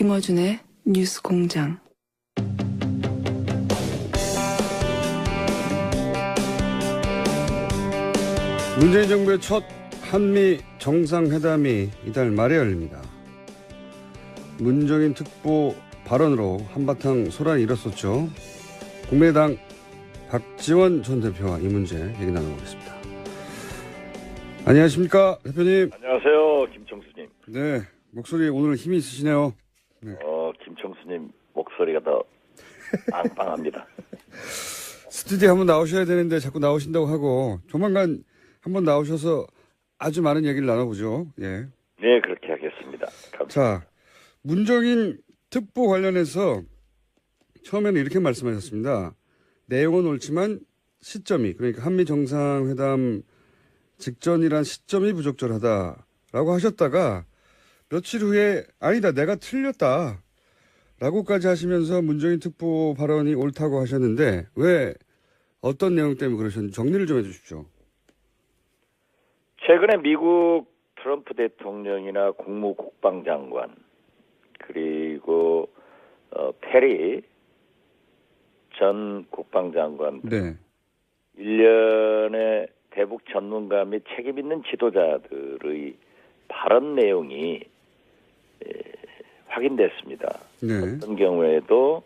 김어준의 뉴스 공장. 문재인 정부의 첫 한미 정상회담이 이달 말에 열립니다. 문정인 특보 발언으로 한바탕 소란이 일었었죠. 국민의당 박지원 전 대표와 이 문제 얘기 나눠보겠습니다. 안녕하십니까, 대표님. 안녕하세요, 김청수님. 네, 목소리 오늘 힘이 있으시네요. 네. 김청수님 목소리가 더 빵빵합니다. 스튜디오에 한번 나오셔야 되는데 자꾸 나오신다고 하고 조만간 한번 나오셔서 아주 많은 얘기를 나눠보죠. 예. 네, 그렇게 하겠습니다. 감사합니다. 자, 문정인 특보 관련해서 처음에는 이렇게 말씀하셨습니다. 내용은 옳지만 시점이, 그러니까 한미 정상회담 직전이란 시점이 부적절하다라고 하셨다가 며칠 후에 아니다, 내가 틀렸다 라고까지 하시면서 문정인 특보 발언이 옳다고 하셨는데 왜, 어떤 내용 때문에 그러셨는지 정리를 좀 해주십시오. 최근에 미국 트럼프 대통령이나 국무국방장관 그리고 페리 전 국방장관, 네. 일련의 대북 전문가 및 책임 있는 지도자들의 발언 내용이 확인됐습니다. 네. 어떤 경우에도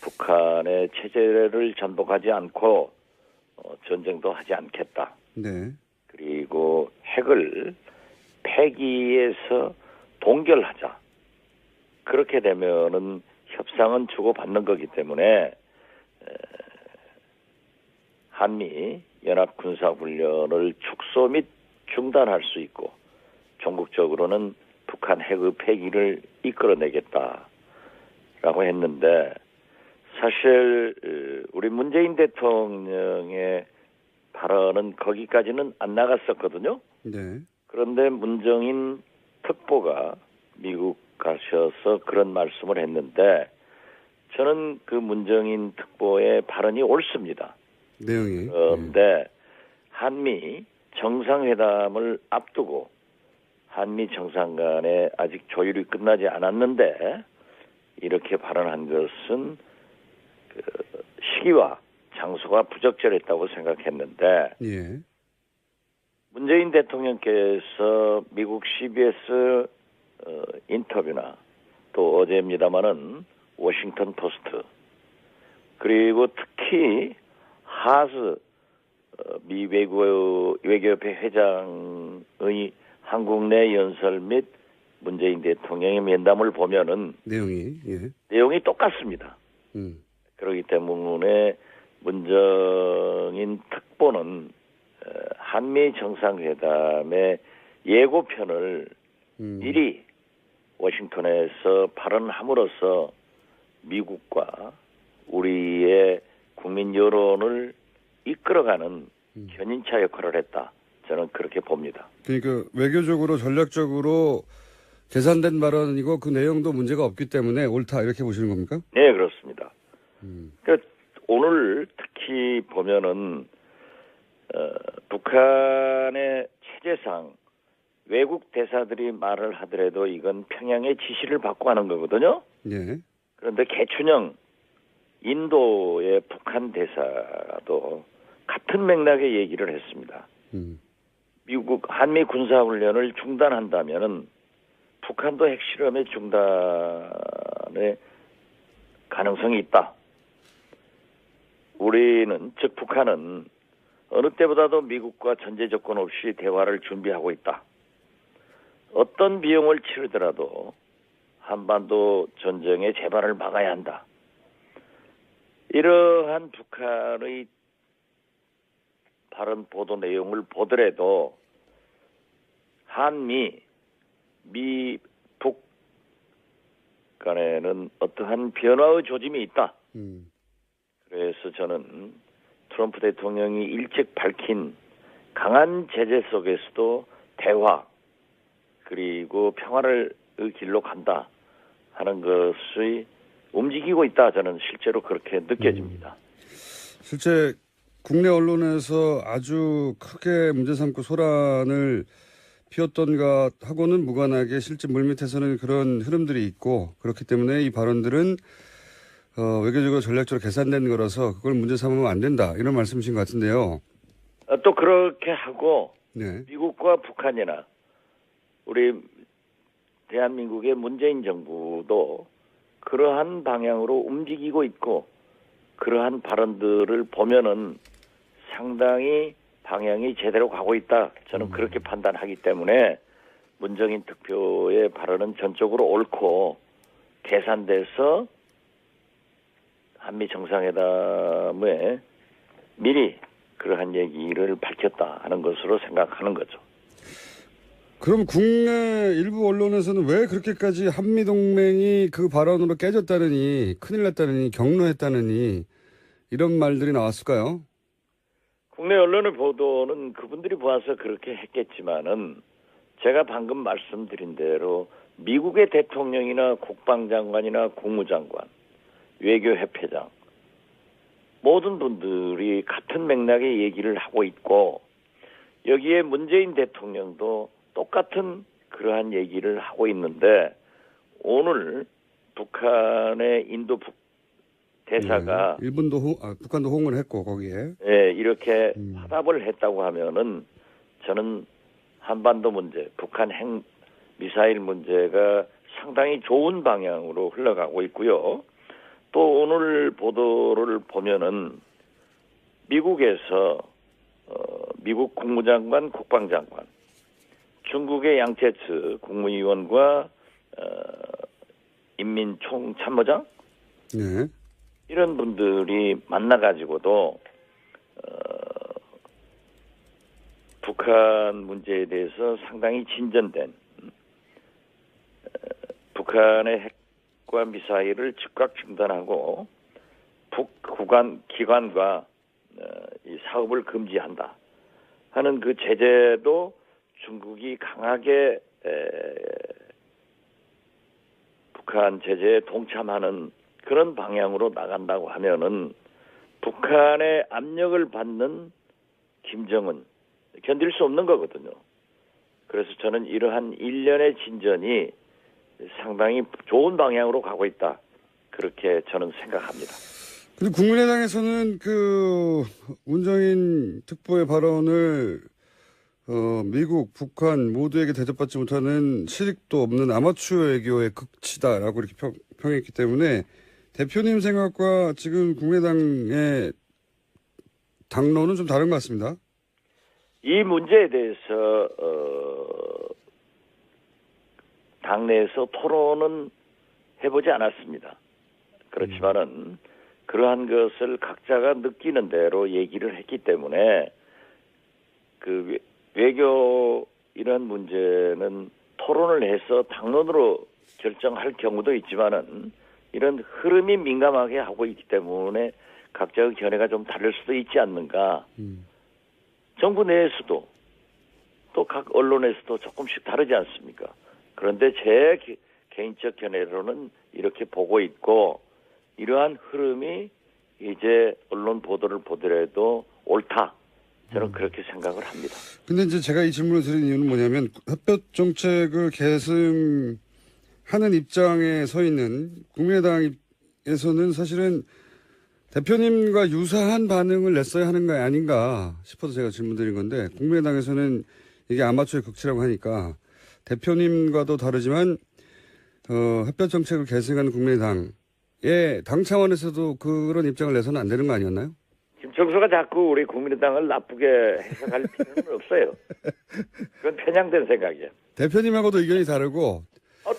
북한의 체제를 전복하지 않고 전쟁도 하지 않겠다. 네. 그리고 핵을 폐기해서 동결하자. 그렇게 되면은 협상은 주고받는 거기 때문에 한미 연합 군사훈련을 축소 및 중단할 수 있고 전국적으로는 북한 핵의 폐기를 이끌어내겠다라고 했는데, 사실 우리 문재인 대통령의 발언은 거기까지는 안 나갔었거든요. 네. 그런데 문정인 특보가 미국 가셔서 그런 말씀을 했는데 저는 그 문정인 특보의 발언이 옳습니다. 내용이. 그런데 한미 정상회담을 앞두고 한미 정상 간에 아직 조율이 끝나지 않았는데 이렇게 발언한 것은 그 시기와 장소가 부적절했다고 생각했는데, 예. 문재인 대통령께서 미국 CBS 인터뷰나 또 어제입니다마는 워싱턴 포스트 그리고 특히 하스 미 외교협회 회장의 한국 내 연설 및 문재인 대통령의 면담을 보면은 내용이 똑같습니다. 그렇기 때문에 문정인 특보는 한미 정상회담의 예고편을 미리 워싱턴에서 발언함으로써 미국과 우리의 국민 여론을 이끌어가는 견인차 역할을 했다. 저는 그렇게 봅니다. 그러니까 외교적으로 전략적으로 계산된 발언이고 그 내용도 문제가 없기 때문에 옳다, 이렇게 보시는 겁니까? 네, 그렇습니다. 그러니까 오늘 특히 보면은 북한의 체제상 외국 대사들이 말을 하더라도 이건 평양의 지시를 받고 하는 거거든요. 예. 그런데 개춘영 인도의 북한 대사도 같은 맥락의 얘기를 했습니다. 미국 한미 군사훈련을 중단한다면은 북한도 핵실험의 중단의 가능성이 있다. 우리는, 즉 북한은 어느 때보다도 미국과 전제 조건 없이 대화를 준비하고 있다. 어떤 비용을 치르더라도 한반도 전쟁의 재발을 막아야 한다. 이러한 북한의 발언 보도 내용을 보더라도 한미, 미, 북 간에는 어떠한 변화의 조짐이 있다. 그래서 저는 트럼프 대통령이 일찍 밝힌 강한 제재 속에서도 대화 그리고 평화를 길로 간다 하는 것이 움직이고 있다. 저는 실제로 그렇게 느껴집니다. 실제 국내 언론에서 아주 크게 문제 삼고 소란을 피웠던 것하고는 무관하게 실제 물밑에서는 그런 흐름들이 있고 그렇기 때문에 이 발언들은 외교적으로 전략적으로 계산된 거라서 그걸 문제 삼으면 안 된다. 이런 말씀이신 것 같은데요. 또 그렇게 하고 네. 미국과 북한이나 우리 대한민국의 문재인 정부도 그러한 방향으로 움직이고 있고 그러한 발언들을 보면은 상당히 방향이 제대로 가고 있다. 저는 그렇게 판단하기 때문에 문정인 특보의 발언은 전적으로 옳고 계산돼서 한미 정상회담에 미리 그러한 얘기를 밝혔다 하는 것으로 생각하는 거죠. 그럼 국내 일부 언론에서는 왜 그렇게까지 한미동맹이 그 발언으로 깨졌다느니 큰일 났다느니 경로했다느니 이런 말들이 나왔을까요? 국내 언론의 보도는 그분들이 보아서 그렇게 했겠지만은 제가 방금 말씀드린 대로 미국의 대통령이나 국방장관이나 국무장관, 외교협회장 모든 분들이 같은 맥락의 얘기를 하고 있고 여기에 문재인 대통령도 똑같은 그러한 얘기를 하고 있는데 오늘 북한의 인도 대사가 일본도 북한도 호응을 했고 거기에 이렇게 화답을 했다고 하면은 저는 한반도 문제, 북한 핵 미사일 문제가 상당히 좋은 방향으로 흘러가고 있고요. 또 오늘 보도를 보면은 미국에서 미국 국무장관, 국방장관, 중국의 양제츠 국무위원과 인민총참모장 네. 이런 분들이 만나가지고도 북한 문제에 대해서 상당히 진전된 북한의 핵과 미사일을 즉각 중단하고 기관과 이 사업을 금지한다 하는 그 제재도 중국이 강하게 북한 제재에 동참하는 그런 방향으로 나간다고 하면은 북한의 압력을 받는 김정은 견딜 수 없는 거거든요. 그래서 저는 이러한 일련의 진전이 상당히 좋은 방향으로 가고 있다. 그렇게 저는 생각합니다. 근데 국민의당에서는 그 문정인 특보의 발언을 미국, 북한 모두에게 대접받지 못하는 실익도 없는 아마추어 외교의 극치다라고 이렇게 평했기 때문에 대표님 생각과 지금 국민의당의 당론은 좀 다른 것 같습니다. 이 문제에 대해서 당내에서 토론은 해보지 않았습니다. 그렇지만은 그러한 것을 각자가 느끼는 대로 얘기를 했기 때문에 그 외교 이런 문제는 토론을 해서 당론으로 결정할 경우도 있지만은 이런 흐름이 민감하게 하고 있기 때문에 각자의 견해가 좀 다를 수도 있지 않는가. 정부 내에서도 또 각 언론에서도 조금씩 다르지 않습니까? 그런데 제 개인적 견해로는 이렇게 보고 있고 이러한 흐름이 이제 언론 보도를 보더라도 옳다. 저는 그렇게 생각을 합니다. 근데 이제 제가 이 질문을 드린 이유는 뭐냐면 햇볕 정책을 계승하는 입장에 서 있는 국민의당에서는 사실은 대표님과 유사한 반응을 냈어야 하는 거 아닌가 싶어서 제가 질문드린 건데 국민의당에서는 이게 아마추어의 극치라고 하니까 대표님과도 다르지만 햇볕 정책을 계승하는 국민의당의 당 차원에서도 그런 입장을 내서는 안 되는 거 아니었나요? 김청수가 자꾸 우리 국민의당을 나쁘게 해석할 필요는 없어요. 그건 편향된 생각이에요. 대표님하고도 의견이 다르고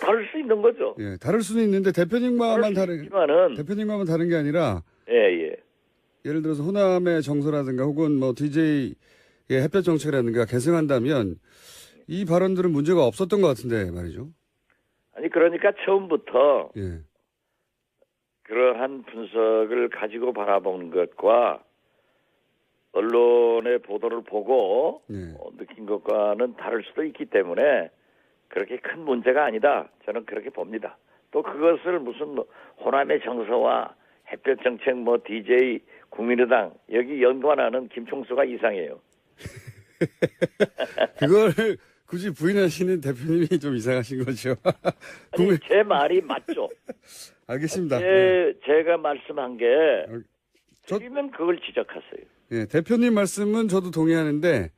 다를 수 있는 거죠. 예, 다를 수는 있는데 대표님과만 대표님과만 다른 게 아니라 예를 들어서 호남의 정서라든가 혹은 뭐 DJ의 햇볕 정책이라든가 계승한다면 이 발언들은 문제가 없었던 것 같은데 말이죠. 아니 그러니까 처음부터 예. 그러한 분석을 가지고 바라보는 것과 언론의 보도를 보고 느낀 것과는 다를 수도 있기 때문에 그렇게 큰 문제가 아니다. 저는 그렇게 봅니다. 또 그것을 무슨 호남의 정서와 햇볕 정책 DJ 국민의당 여기 연관하는 김총수가 이상해요. 굳이 부인하시는 대표님이 좀 이상하신 거죠. 아니, 제 말이 맞죠? 알겠습니다. 네. 제가 말씀한 게 저- 틀리면 그걸 지적하세요. 예, 대표님 말씀은 저도 동의하는데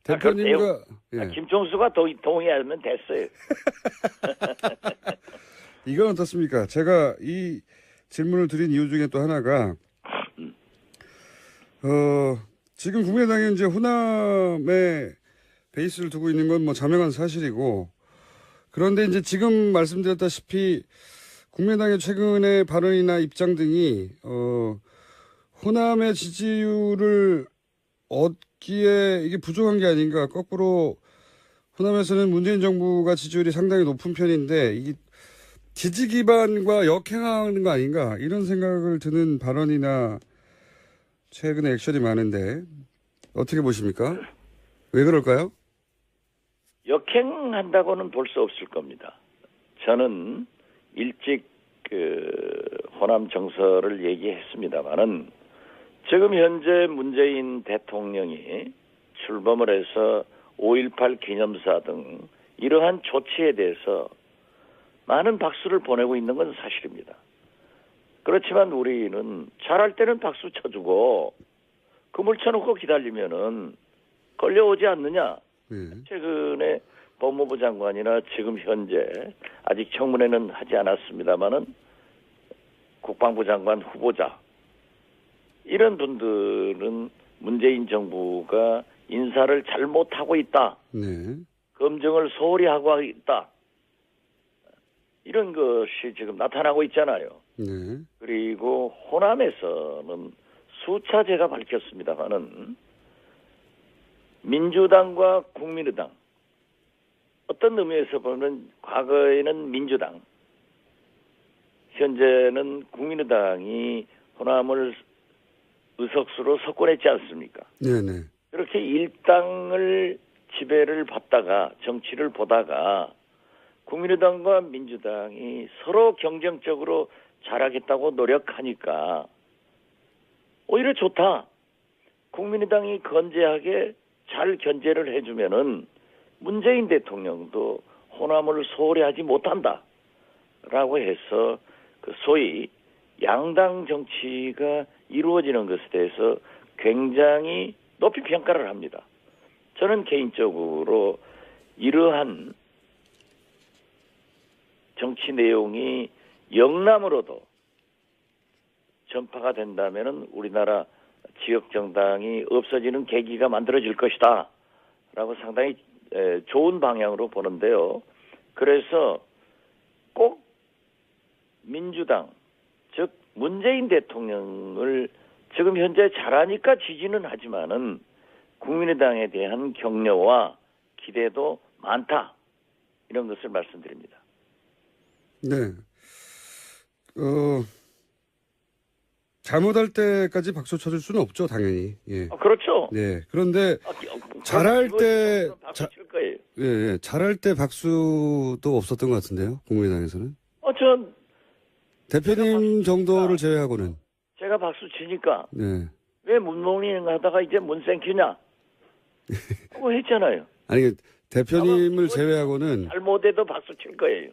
대표님과 예. 김종수가 동의하면 됐어요. 이건 어떻습니까? 제가 이 질문을 드린 이유 중에 또 하나가 지금 국민의당이 이제 호남에 베이스를 두고 있는 건 뭐 자명한 사실이고, 그런데 이제 지금 말씀드렸다시피 국민의당의 최근의 발언이나 입장 등이 호남의 지지율을 얻기에 이게 부족한 게 아닌가. 거꾸로 호남에서는 문재인 정부가 지지율이 상당히 높은 편인데 이게 지지 기반과 역행하는 거 아닌가, 이런 생각을 드는 발언이나 최근에 액션이 많은데 어떻게 보십니까? 왜 그럴까요? 역행한다고는 볼 수 없을 겁니다. 저는 일찍 호남 정서를 얘기했습니다마는 지금 현재 문재인 대통령이 출범을 해서 5.18 기념사 등 이러한 조치에 대해서 많은 박수를 보내고 있는 건 사실입니다. 그렇지만 우리는 잘할 때는 박수 쳐주고 그물 쳐놓고 기다리면은 걸려오지 않느냐. 최근에 법무부 장관이나 지금 현재 아직 청문회는 하지 않았습니다마는 국방부 장관 후보자 이런 분들은 문재인 정부가 인사를 잘못하고 있다. 네. 검증을 소홀히 하고 있다. 이런 것이 지금 나타나고 있잖아요. 네. 그리고 호남에서는 수차 제가 밝혔습니다마는 민주당과 국민의당, 어떤 의미에서 보면 과거에는 민주당, 현재는 국민의당이 호남을 의석수로 석권했지 않습니까? 네네. 그렇게 일당을 지배를 받다가 정치를 보다가 국민의당과 민주당이 서로 경쟁적으로 잘하겠다고 노력하니까 오히려 좋다. 국민의당이 건재하게 잘 견제를 해주면은 문재인 대통령도 호남을 소홀히 하지 못한다. 라고 해서 그 소위 양당 정치가 이루어지는 것에 대해서 굉장히 높이 평가를 합니다. 저는 개인적으로 이러한 정치 내용이 영남으로도 전파가 된다면은 우리나라 지역 정당이 없어지는 계기가 만들어질 것이다. 라고 상당히 좋은 방향으로 보는데요. 그래서 꼭 민주당, 즉 문재인 대통령을 지금 현재 잘하니까 지지는 하지만은 국민의당에 대한 격려와 기대도 많다. 이런 것을 말씀드립니다. 네. 잘못할 때까지 박수 쳐줄 수는 없죠, 당연히. 예. 그렇죠. 네. 그런데 잘할 때 박수 칠 거예요. 예, 예. 잘할 때 박수도 없었던 것 같은데요, 국민의당에서는. 전 대표님 정도를 제외하고는. 제가 박수 치니까 네. 왜 문모닝 하다가 이제 문생큐냐? 그거 했잖아요. 아니, 대표님을 제외하고는 잘못해도 박수 칠 거예요.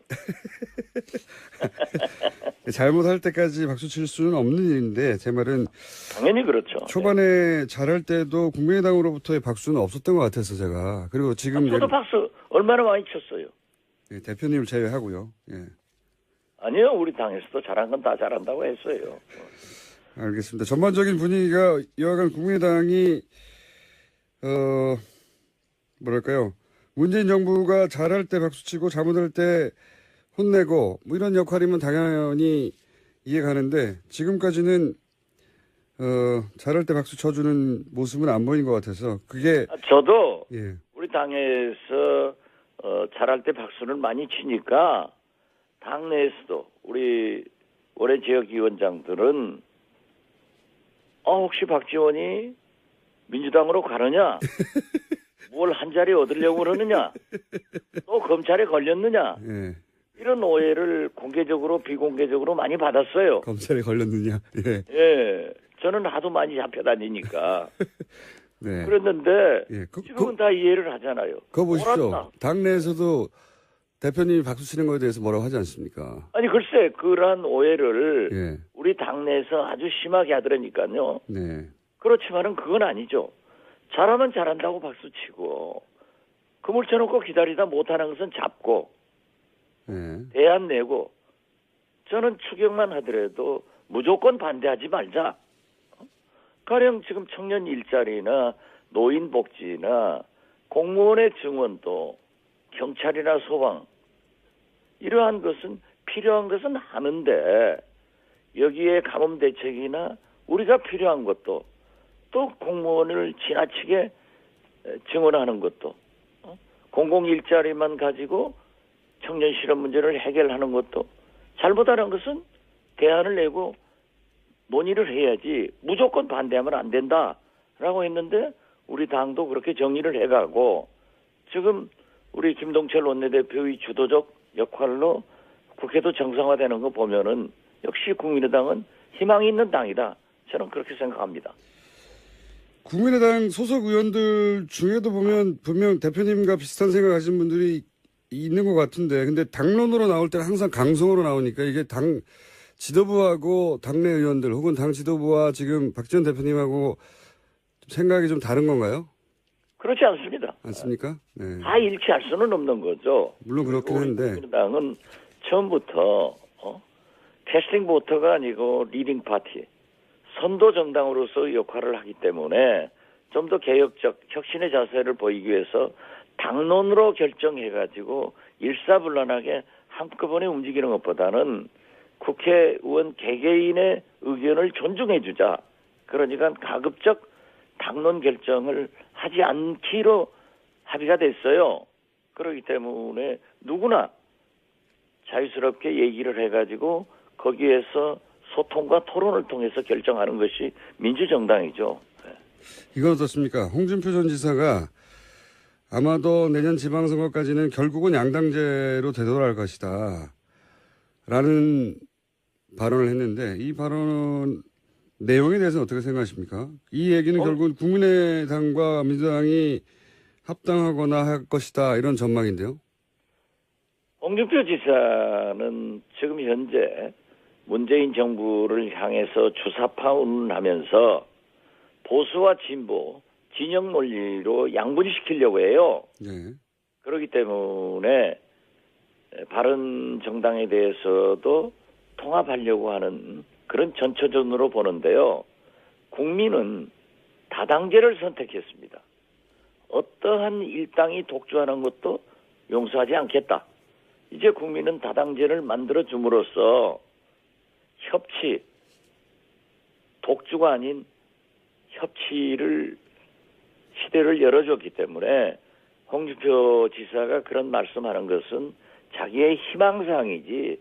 잘못할 때까지 박수 칠 수는 없는 일인데, 제 말은 당연히 그렇죠. 초반에 잘할 때도 국민의당으로부터의 박수는 없었던 것 같아서 제가. 그리고 지금 저도 박수 얼마나 많이 쳤어요. 예, 대표님을 제외하고요. 예. 아니요, 우리 당에서도 잘한 건 다 잘한다고 했어요. 알겠습니다. 전반적인 분위기가 여하간 국민의당이 뭐랄까요, 문재인 정부가 잘할 때 박수치고 잘못할 때 혼내고 뭐 이런 역할이면 당연히 이해가는데, 지금까지는 잘할 때 박수 쳐주는 모습은 안 보인 것 같아서 그게 저도 예. 우리 당에서 잘할 때 박수를 많이 치니까 당내에서도 우리 원외 지역위원장들은 혹시 박지원이 민주당으로 가느냐? 뭘 한 자리 얻으려고 그러느냐? 또 검찰에 걸렸느냐? 예. 이런 오해를 공개적으로 비공개적으로 많이 받았어요. 검찰에 걸렸느냐? 예. 예, 저는 하도 많이 잡혀다니니까. 네. 그랬는데 예, 지금은 다 이해를 하잖아요. 그거 보십시오. 옳았다. 당내에서도 대표님이 박수 치는 거에 대해서 뭐라고 하지 않습니까? 아니 글쎄 그러한 오해를 예. 우리 당내에서 아주 심하게 하더라니까요. 네. 그렇지만은 그건 아니죠. 잘하면 잘한다고 박수 치고 그물 쳐놓고 기다리다 못하는 것은 잡고 네. 대안 내고 저는 추경만 하더라도 무조건 반대하지 말자. 가령 지금 청년 일자리나 노인 복지나 공무원의 증원도 경찰이나 소방 이러한 것은 필요한 것은 하는데 여기에 가뭄 대책이나 우리가 필요한 것도 또 공무원을 지나치게 증원하는 것도 공공 일자리만 가지고 청년 실업 문제를 해결하는 것도 잘못하는 것은 대안을 내고 논의를 해야지 무조건 반대하면 안 된다라고 했는데 우리 당도 그렇게 정리를 해가고 지금 우리 김동철 원내대표의 주도적 역할로 국회도 정상화되는 거 보면은 역시 국민의당은 희망이 있는 당이다. 저는 그렇게 생각합니다. 국민의당 소속 의원들 중에도 보면 분명 대표님과 비슷한 생각하시는 분들이 있는 것 같은데, 근데 당론으로 나올 때는 항상 강성으로 나오니까 이게 당 지도부하고 당내 의원들 혹은 당 지도부와 지금 박지원 대표님하고 생각이 좀 다른 건가요? 그렇지 않습니다. 않습니까? 네. 다 일치할 수는 없는 거죠. 물론 그렇긴 한데. 국민의당은 처음부터 캐스팅 보터가 아니고 리딩 파티, 선도 정당으로서 역할을 하기 때문에 좀 더 개혁적 혁신의 자세를 보이기 위해서 당론으로 결정해가지고 일사불란하게 한꺼번에 움직이는 것보다는 국회의원 개개인의 의견을 존중해주자. 그러니까 가급적 당론 결정을 하지 않기로 합의가 됐어요. 그렇기 때문에 누구나 자유스럽게 얘기를 해가지고 거기에서 소통과 토론을 통해서 결정하는 것이 민주정당이죠. 이건 어떻습니까? 홍준표 전 지사가 아마도 내년 지방선거까지는 결국은 양당제로 되돌아갈 것이다 라는 발언을 했는데, 이 발언 내용에 대해서는 어떻게 생각하십니까? 이 얘기는 결국은 국민의당과 민주당이 합당하거나 할 것이다 이런 전망인데요. 홍준표 지사는 지금 현재 문재인 정부를 향해서 주사파운을 하면서 보수와 진보, 진영 논리로 양분시키려고 해요. 네. 그렇기 때문에 바른 정당에 대해서도 통합하려고 하는 그런 전초전으로 보는데요. 국민은 다당제를 선택했습니다. 어떠한 일당이 독주하는 것도 용서하지 않겠다. 이제 국민은 다당제를 만들어줌으로써 협치, 독주가 아닌 협치를 시대를 열어줬기 때문에 홍준표 지사가 그런 말씀하는 것은 자기의 희망사항이지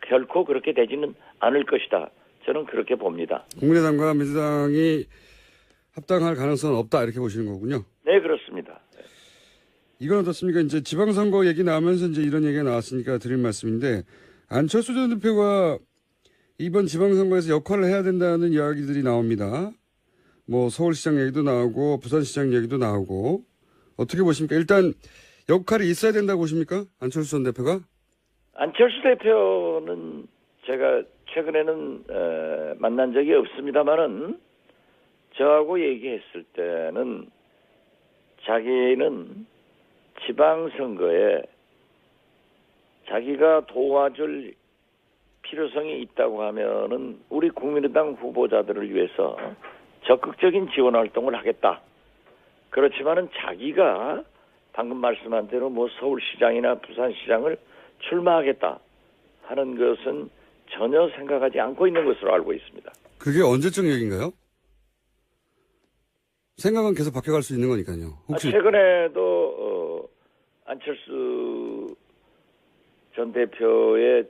결코 그렇게 되지는 않을 것이다. 저는 그렇게 봅니다. 국민의당과 민주당이 합당할 가능성은 없다 이렇게 보시는 거군요. 네, 그렇습니다. 이건 어떻습니까? 이제 지방선거 얘기 나오면서 이제 이런 얘기가 나왔으니까 드릴 말씀인데, 안철수 전 대표가 이번 지방선거에서 역할을 해야 된다는 이야기들이 나옵니다. 뭐 서울시장 얘기도 나오고 부산시장 얘기도 나오고, 어떻게 보십니까? 일단 역할이 있어야 된다고 보십니까? 안철수 전 대표가? 안철수 대표는 제가 최근에는 만난 적이 없습니다만은 저하고 얘기했을 때는 자기는 지방선거에 자기가 도와줄 필요성이 있다고 하면은 우리 국민의당 후보자들을 위해서 적극적인 지원 활동을 하겠다. 그렇지만은 자기가 방금 말씀한 대로 뭐 서울시장이나 부산시장을 출마하겠다 하는 것은 전혀 생각하지 않고 있는 것으로 알고 있습니다. 그게 언제적 얘기인가요? 생각은 계속 바뀌어갈 수 있는 거니까요. 혹시 최근에도 안철수 전 대표의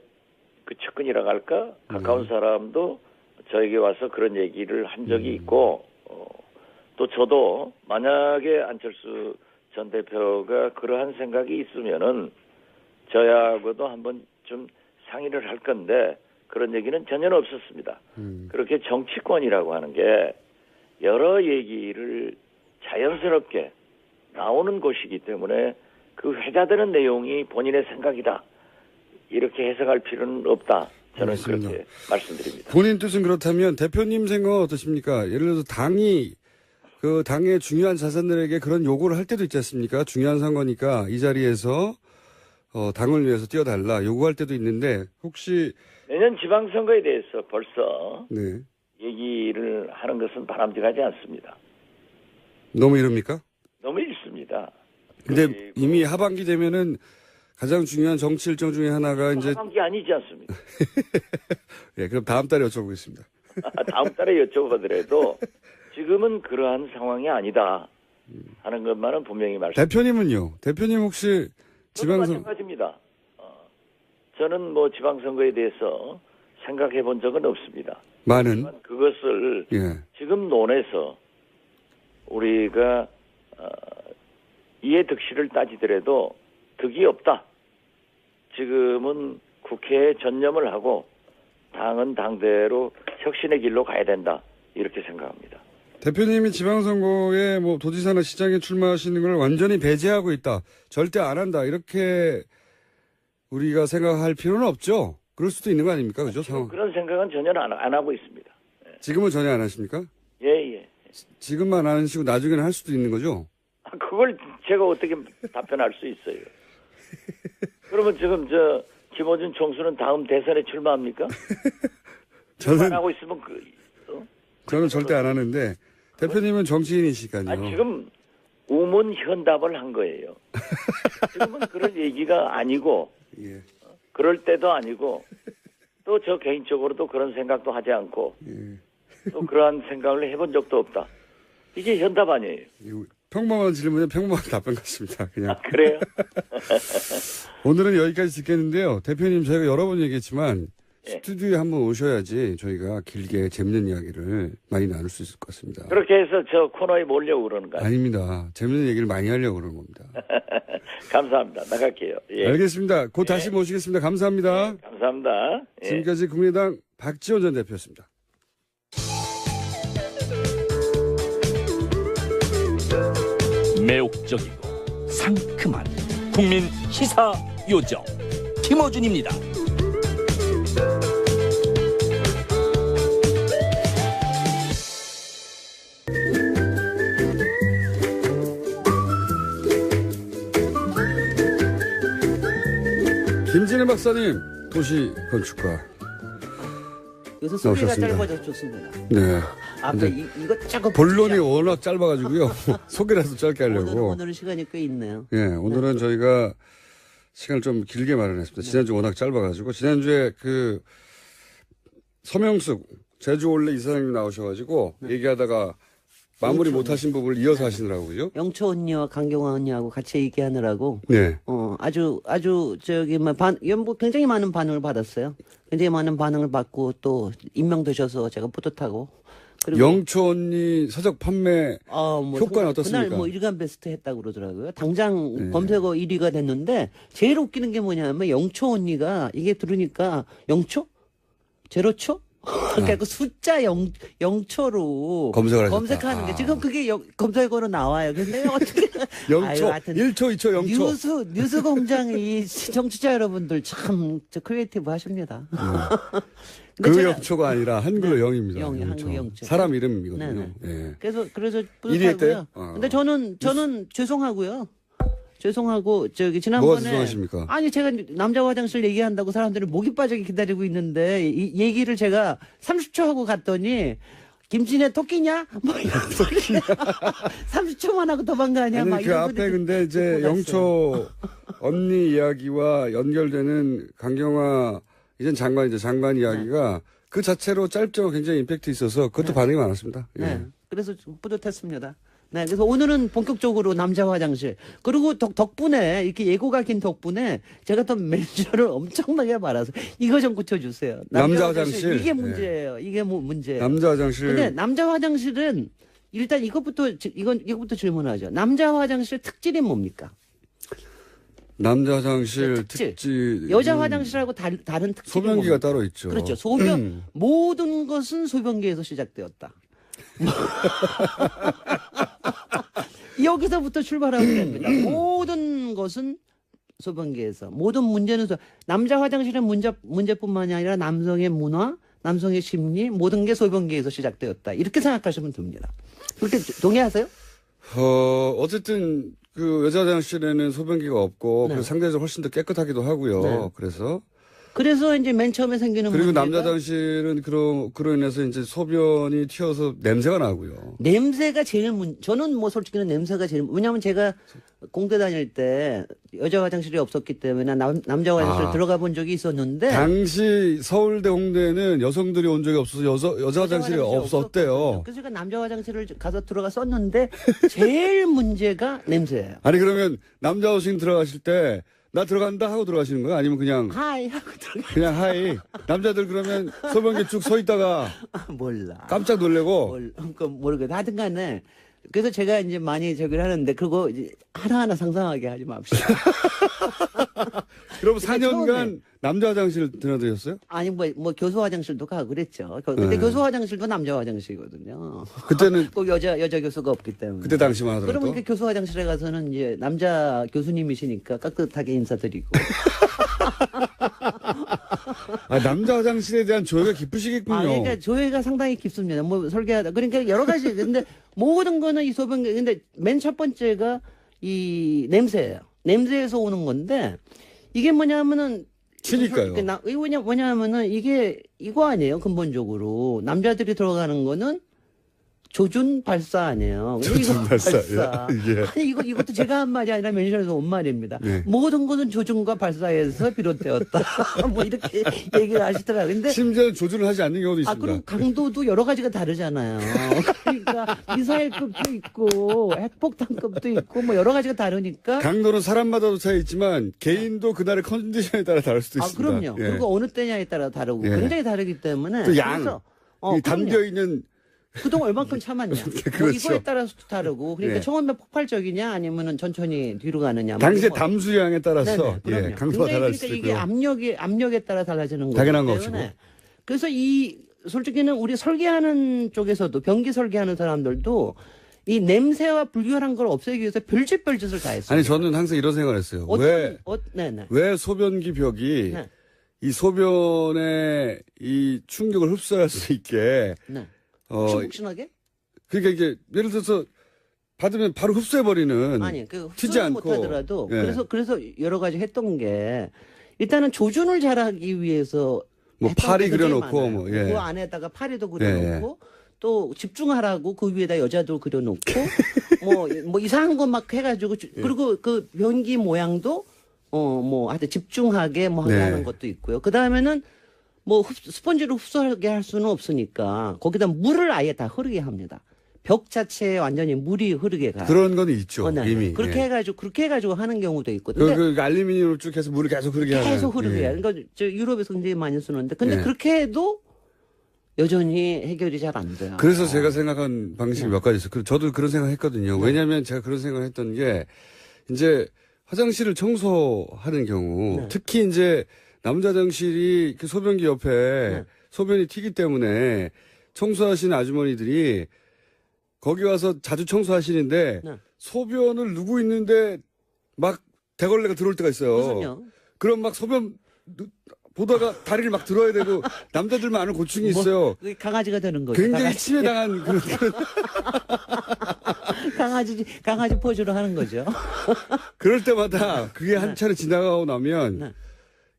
그 측근이라고 할까? 가까운 사람도 저에게 와서 그런 얘기를 한 적이 있고, 또 저도 만약에 안철수 전 대표가 그러한 생각이 있으면은 저하고도 한번 좀 상의를 할 건데 그런 얘기는 전혀 없었습니다. 그렇게 정치권이라고 하는 게 여러 얘기를 자연스럽게 나오는 것이기 때문에 그 회자되는 내용이 본인의 생각이다. 이렇게 해석할 필요는 없다. 저는 알겠습니다. 그렇게 말씀드립니다. 본인 뜻은 그렇다면 대표님 생각은 어떠십니까? 예를 들어서 당이 그 당의 중요한 자산들에게 그런 요구를 할 때도 있지 않습니까? 중요한 선거니까 이 자리에서 당을 위해서 뛰어달라 요구할 때도 있는데 혹시 내년 지방선거에 대해서 벌써 네. 얘기를 하는 것은 바람직하지 않습니다. 너무 이릅니까? 너무 일습니다. 근데 그리고 이미 하반기 되면은 가장 중요한 정치 일정 중에 하나가 이제 하반기 아니지 않습니까? 예, 그럼 다음 달에 여쭤보겠습니다. 다음 달에 여쭤보더라도 지금은 그러한 상황이 아니다 하는 것만은 분명히 대표님은요? 대표님 혹시 저도 지방선 마찬가지입니다. 저는 뭐 지방선거에 대해서 생각해 본 적은 없습니다. 많은 하지만 그것을 예. 지금 논에서 우리가 이해 득실을 따지더라도 득이 없다. 지금은 국회에 전념을 하고 당은 당대로 혁신의 길로 가야 된다. 이렇게 생각합니다. 대표님이 지방선거에 뭐 도지사나 시장에 출마하시는 걸 완전히 배제하고 있다. 절대 안 한다. 이렇게 우리가 생각할 필요는 없죠. 그럴 수도 있는 거 아닙니까? 그죠? 상황. 그런 생각은 전혀 안 하고 있습니다. 지금은 전혀 안 하십니까? 예. 지금만 안 하시고 나중에는 할 수도 있는 거죠? 그걸 제가 어떻게 답변할 수 있어요? 그러면 지금 김어준 총수는 다음 대선에 출마합니까? 안 하고 있으면 저는 절대 안 하는데 대표님은 정치인이시니까요. 지금 우문현답을 한 거예요. 지금은 그런 얘기가 아니고 예. 그럴 때도 아니고 또 저 개인적으로도 그런 생각도 하지 않고 예. 또 그러한 생각을 해본 적도 없다. 이게 현답 아니에요. 평범한 질문에 평범한 답변 같습니다. 그냥. 그래요? 오늘은 여기까지 듣겠는데요. 대표님 저희가 여러 번 얘기했지만 예. 스튜디오에 한번 오셔야지 저희가 길게 재밌는 이야기를 많이 나눌 수 있을 것 같습니다. 그렇게 해서 저 코너에 몰려고 그러는 거 아니에요? 아닙니다. 재밌는 얘기를 많이 하려고 그러는 겁니다. 감사합니다. 나갈게요. 예. 알겠습니다. 곧 다시 모시겠습니다. 감사합니다. 감사합니다. 예. 지금까지 국민의당 박지원 전 대표였습니다. 매혹적이고 상큼한 국민 시사 요정 김어준입니다. 김진애 박사님, 도시 건축가. 요새 소리가 나오셨습니다. 짧아져서 좋습니다. 네. 앞에 이거 자꾸 본론이 워낙 짧아가지고요. 소개라도 짧게 하려고. 오늘은 시간이 꽤 있네요. 예, 오늘은 저희가 시간을 좀 길게 마련했습니다. 지난주 워낙 짧아가지고. 지난주에 서명숙, 제주 올레 이사장님 나오셔가지고 얘기하다가 마무리 못하신 부분을 이어서 하시느라고요. 영초 언니와 강경화 언니하고 같이 얘기하느라고 네. 아주 굉장히 많은 반응을 받았어요. 굉장히 많은 반응을 받고 또 임명되셔서 제가 뿌듯하고. 그리고 영초 언니 서적 판매 효과는 어떻습니까? 그날 일간 베스트 했다고 그러더라고요. 당장 네. 검색어 1위가 됐는데 제일 웃기는 게 뭐냐면 영초 언니가 이게 들으니까 영초? 제로초? 그러니까 숫자 0초로 검색을 하셨다. 검색하는 게 지금 그게 검색어로 나와요. 근데 어떻게 0초, 하여튼 1초, 2초, 0초. 뉴스 공장이 청취자 여러분들 참 크리에이티브 하십니다. 근데 그 제가- 0초가 아니라 한글로 0입니다. 영, 한국 영초. 사람 이름이거든요. 네네. 예. 그래서 일위 했대요? 뿌듯하고요. 근데 저는 죄송하고요. 죄송하고 뭐가 지난번에 죄송하십니까? 아니 제가 남자 화장실 얘기한다고 사람들이 목이 빠지게 기다리고 있는데 이 얘기를 제가 30초 하고 갔더니 김진애 토끼냐? 뭐 이런 소리 30초만 하고 도망가냐? 아니, 막 그 이런 앞에 분들이 근데 이제 듣고 갔어요. 영초 언니 이야기와 연결되는 강경화 이젠 장관 이야기가 그 자체로 짧죠. 굉장히 임팩트 있어서 그것도 반응이 많았습니다. 예. 네. 그래서 좀 뿌듯했습니다. 네. 그래서 오늘은 본격적으로 남자 화장실. 그리고 덕분에 이렇게 예고가 긴 덕분에 제가 또 매니저를 엄청나게 말아서 이거 좀 고쳐주세요. 남자 화장실. 이게 문제예요. 이게 문제예요. 남자 화장실. 근데 남자 화장실은 일단 이것부터 질문하죠. 남자 화장실 특질이 뭡니까? 남자 화장실 특질. 특질. 여자 화장실하고 다른 특질이 소변기가 뭡니까? 따로 있죠. 그렇죠. 모든 것은 소변기에서 시작되었다. 여기서부터 출발하면 됩니다. 모든 것은 소변기에서 모든 문제는 남자 화장실의 문제뿐만이 아니라 남성의 문화, 남성의 심리 모든 게 소변기에서 시작되었다. 이렇게 생각하시면 됩니다. 그렇게 동의하세요? 어쨌든 그 여자 화장실에는 소변기가 없고 네. 그 상대적으로 훨씬 더 깨끗하기도 하고요. 네. 그래서 이제 맨 처음에 생기는 그리고 문제가 남자 화장실은 그로 인해서 이제 소변이 튀어서 냄새가 나고요. 냄새가 제일 저는 뭐 솔직히는 냄새가 제일 왜냐하면 제가 공대 다닐 때 여자 화장실이 없었기 때문에 남자 화장실 들어가 본 적이 있었는데 당시 서울대 홍대는 여성들이 온 적이 없어서 여자 화장실이 없었대요. 그래서 제가 남자 화장실을 가서 들어가 썼는데 제일 문제가 냄새예요. 아니 그러면 남자 화장실 들어가실 때 나 들어간다 하고 들어가시는 거예요? 아니면 그냥 하이 하고 들어가. 그냥 하이. 남자들 그러면 소변기 쭉 서 있다가 몰라. 깜짝 놀래고 그러니까 모르겠다. 하여튼 간에 그래서 제가 이제 많이 저기를 하는데 그거 이제 하나하나 상상하게 하지 맙시다. 그럼 근데 4년간 처음에 남자 화장실 드나드셨어요? 아니 뭐 교수 화장실도 가고 그랬죠. 근데 네. 교수 화장실도 남자 화장실이거든요. 그때는 꼭 여자 교수가 없기 때문에. 그때 당시만 하더라도. 그러면 그 교수 화장실에 가서는 이제 남자 교수님이시니까 깍듯하게 인사드리고. 남자 화장실에 대한 조예가 깊으시겠군요. 그러니까 조예가 상당히 깊습니다. 뭐 설계하다. 그러니까 여러 가지. 근데 모든 거는 이 소변기. 근데 맨 첫 번째가 이 냄새예요. 냄새에서 오는 건데 이게 뭐냐면은 튀니까요. 뭐냐면은 이게 이거 아니에요. 근본적으로 남자들이 들어가는 거는 조준 발사 아니에요. 조준 발사. 예. 아니 이것도 제가 한 말이 아니라 멘션에서 온 말입니다. 네. 모든 것은 조준과 발사에서 비롯되었다. 뭐 이렇게 얘기를 하시더라고요. 근데 심지어 조준을 하지 않는 경우도 있습니다. 그럼 강도도 여러 가지가 다르잖아요. 그러니까 미사일급도 있고 핵폭탄급도 있고 뭐 여러 가지가 다르니까. 강도는 사람마다도 차이 있지만 개인도 그날의 컨디션에 따라 다를 수도 있습니다. 그럼요. 예. 그리고 어느 때냐에 따라 다르고 예. 굉장히 다르기 때문에. 또 양. 그래서, 담겨 있는 그동안 얼만큼 참았냐. 그렇죠. 뭐 이거에 따라서도 다르고. 그러니까 예. 처음에 폭발적이냐 아니면은 천천히 뒤로 가느냐. 당시의 뭐. 담수량에 따라서 네네, 예, 강도가 굉장히 달라질 수 그러니까 있고요. 이게 압력에 따라 달라지는 거기 당연한 때문에. 것이고. 그래서 솔직히는 우리 설계하는 쪽에서도 변기 설계하는 사람들도 이 냄새와 불결한 걸 없애기 위해서 별짓을 다 했어요. 아니 저는 항상 이런 생각을 했어요. 네네. 왜 소변기 벽이 네. 이 소변의 이 충격을 흡수할 수 있게 네. 푹신하게? 그러니까 이게 예를 들어서 받으면 바로 흡수해버리는 아니, 튀지 흡수는 않고 못하더라도 예. 그래서 여러 가지 했던 게 일단은 조준을 잘하기 위해서 뭐 했던 파리 게 굉장히 그려놓고 많아요. 뭐, 예. 그 안에다가 파리도 그려놓고 또 집중하라고 그 위에다 여자도 그려놓고 뭐 이상한 거 막 해가지고 그리고 그 변기 모양도 하여튼 집중하게 뭐 하게 네. 하는 것도 있고요. 그 다음에는 뭐 스펀지로 흡수하게 할 수는 없으니까 거기다 물을 아예 다 흐르게 합니다. 벽 자체에 완전히 물이 흐르게 가. 그런 건 있죠. 네. 이미. 그렇게 예. 해가지고 하는 경우도 있고. 근데 그 알루미늄을 쭉 해서 물을 계속 흐르게 하는. 계속 흐르게. 예. 그러니까 저 유럽에서 굉장히 많이 쓰는데. 근데 예. 그렇게 해도 여전히 해결이 잘 안 돼요. 그래서 제가 생각한 방식이 몇 가지 있어요. 저도 그런 생각 했거든요. 왜냐하면 제가 그런 생각을 했던 게 이제 화장실을 청소하는 경우 네. 특히 이제 남자 화장실이 그 소변기 옆에 네. 소변이 튀기 때문에 청소하시는 아주머니들이 거기 와서 자주 청소하시는데 네. 소변을 누구 있는데 막 대걸레가 들어올 때가 있어요. 무슨요? 그럼 막 소변 보다가 다리를 막 들어야 되고 남자들만 아는 고충이 있어요. 그게 강아지가 되는 거죠. 굉장히 침해당한 그런 강아지 포즈로 하는 거죠. 그럴 때마다 그게 한 차례 지나가고 나면 네.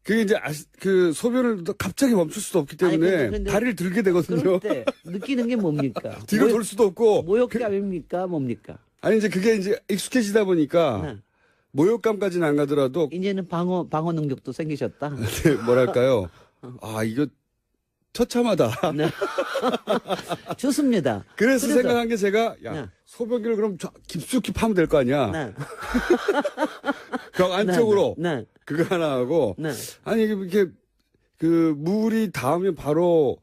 그게 이제 그 소변을 갑자기 멈출 수도 없기 때문에 아니, 근데 다리를 들게 되거든요. 그럴 때 느끼는 게 뭡니까? 뒤로 돌 수도 없고. 모욕감입니까? 뭡니까? 아니 이제 그게 이제 익숙해지다 보니까 네. 모욕감까지는 안 가더라도 이제는 방어 능력도 생기셨다. 뭐랄까요? 아 이거 처참하다. 네. 좋습니다. 그래서 생각한 게 제가 야 네. 소변기를 그럼 깊숙이 파면 될 거 아니야. 네. 벽 안쪽으로 네. 그거 하나 하고 네. 아니 이렇게 그 물이 닿으면 바로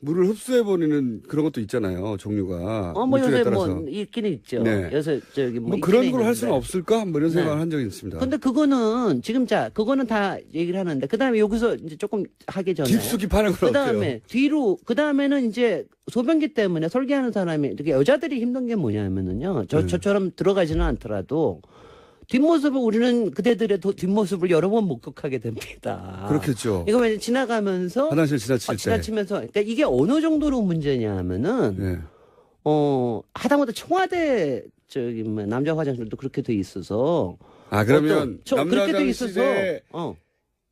물을 흡수해버리는 그런 것도 있잖아요. 종류가. 뭐 물질에 요새 따라서. 뭐 있기는 있죠. 네. 요새 저기 뭐 있기는 그런 걸 할 있는데. 수는 없을까? 뭐 이런 네. 생각을 한 적이 있습니다. 근데 그거는 지금 그거는 다 얘기를 하는데 그다음에 여기서 이제 조금 하기 전에 깊숙이 파는 건 어때요? 그다음에는 이제 소변기 때문에 설계하는 사람이 이렇게 여자들이 힘든 게 뭐냐면은요. 네. 저처럼 들어가지는 않더라도 뒷모습을 우리는 그대들의 뒷모습을 여러 번 목격하게 됩니다. 그렇겠죠. 이거 왜 지나가면서 화장실 지나칠 때. 지나치면서 그러니까 이게 어느 정도로 문제냐면은 네. 하다못해 청와대 저기 뭐 남자 화장실도 그렇게 돼 있어서 아, 그러면 남자 그렇게 돼 있어서 화장실에